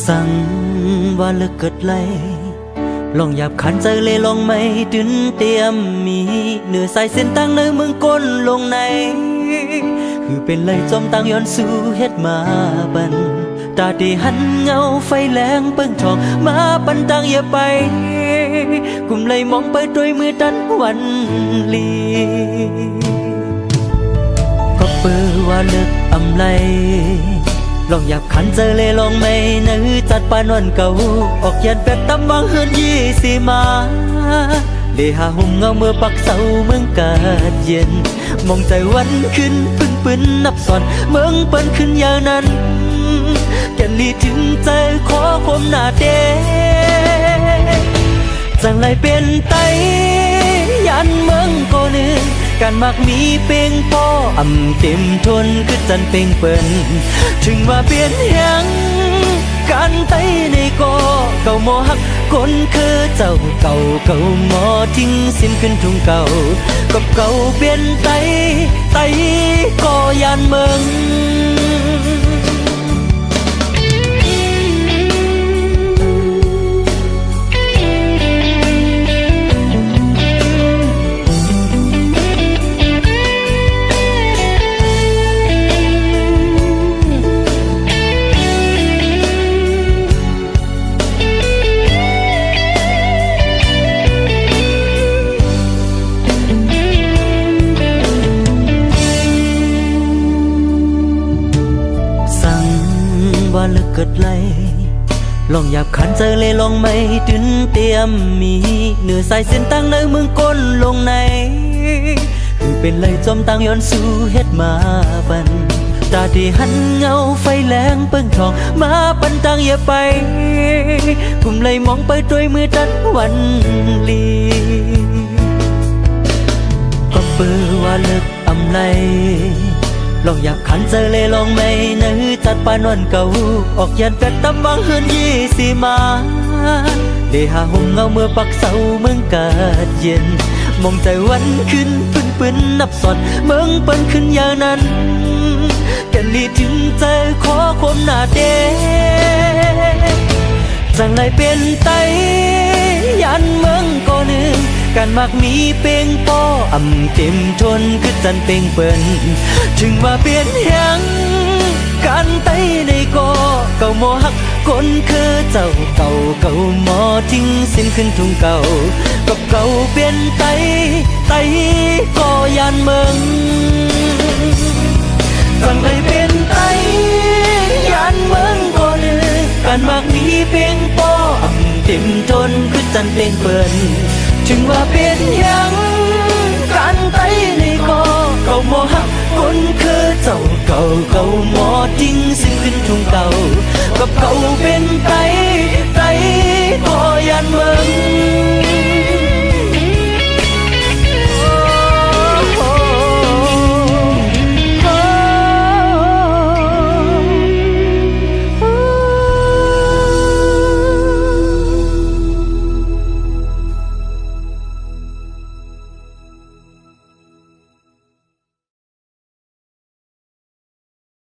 สั่งว่าเลิกเกิดไรลองหยาบขันใจเลยลองไม่ดึนเตรียมมีเนื้อใส่เส้นตั้งในเมืองก้นลงในคือเป็นเลยจมตั้งย้อนสู่เฮ็ดมาบันตาดีหันเงาไฟแรงเปิ้งทองมาปันตังอย่าไปกุมเลยมองไปด้วยมือดันวันลีก็เปิดว่าเลิกอำไลลองหยาบขันเจอเลยลองไม่นื้อจัดปานวันเก่าออกยันเป็ดตำวังเฮือนยี่สีมาเดหาหุ่มเงาเมื่อปักเสาเมืองกาดเย็นมองใจวันขึ้นพึ่งปืนนับสอนเมืองเปิ้นขึ้นอย่างนั้นแก่ลีถึงใจขอคมหน้าเดจังไรเป็นไตยันเมืองโกนึงการมักมีเป่งพ่ออ่ำเต็มทนคือจันเป่งเปิ้นถึงว่าเปลี่ยนยังการไตในก่อเก่าหมอหักคนคือเจ้าเก่าหมอทิ้งสิ้นขึ้นทุ่งเก่ากับเก่าเปลี่ยนไตก็ยันเมืองว่าเลิกเกิดไรลองหยาบขันใจเลยลองไม่ดึนเตรียมมีเนื้อใส่เส้นตั้งในเมืองก้นลงในคือเป็นเลยจมตั้งย้อนสู่เฮ็ดมาบันตาดีหันเงาไฟแรงเปิ้งทองมาปันตังอย่าไปกุมเลยมองไปด้วยมือดันวันลีก็เปิดว่าเลิกอำไลลองอยากขันเจอเลยลองไม่นื้อจัดปานวันเก่าออกยันเป็ดตำวังเฮือนยี่สีมาเดหาหุ่มเงาเมื่อปักเสาเมืองกาดเย็นมองใจวันขึ้นปืนนับสอนเมืองเปิ้นขึ้นอย่างนั้นแก่ลีถึงใจขอความหน้าเดจังไรเป็นไตยันเมืองก่อนึงการมักมีเป่งป้ออ่ำเต็มทนคือจันเป่งเปิ้นถึงว่าเปลี่ยนยังการไตในก่อเก่าหมอหักคนคือเจ้าเก่าหมอทิ้งสิ้นขึ้นทุ่งเก่ากับเก่าเปลี่ยนไตก็ยันเมืองจังไรเป็นไตยันเมืองก่อนึงการมักมีเป่งป้ออ่ำเต็มทนคือจันเป่งเปิ้นถึงว่าเป็นยังการไตในก่อเก่าหมอหักคนคือเจ้าเก่าหมอทิ้งสิ้นขึ้นทุ่งเก่ากับเก่าเป็น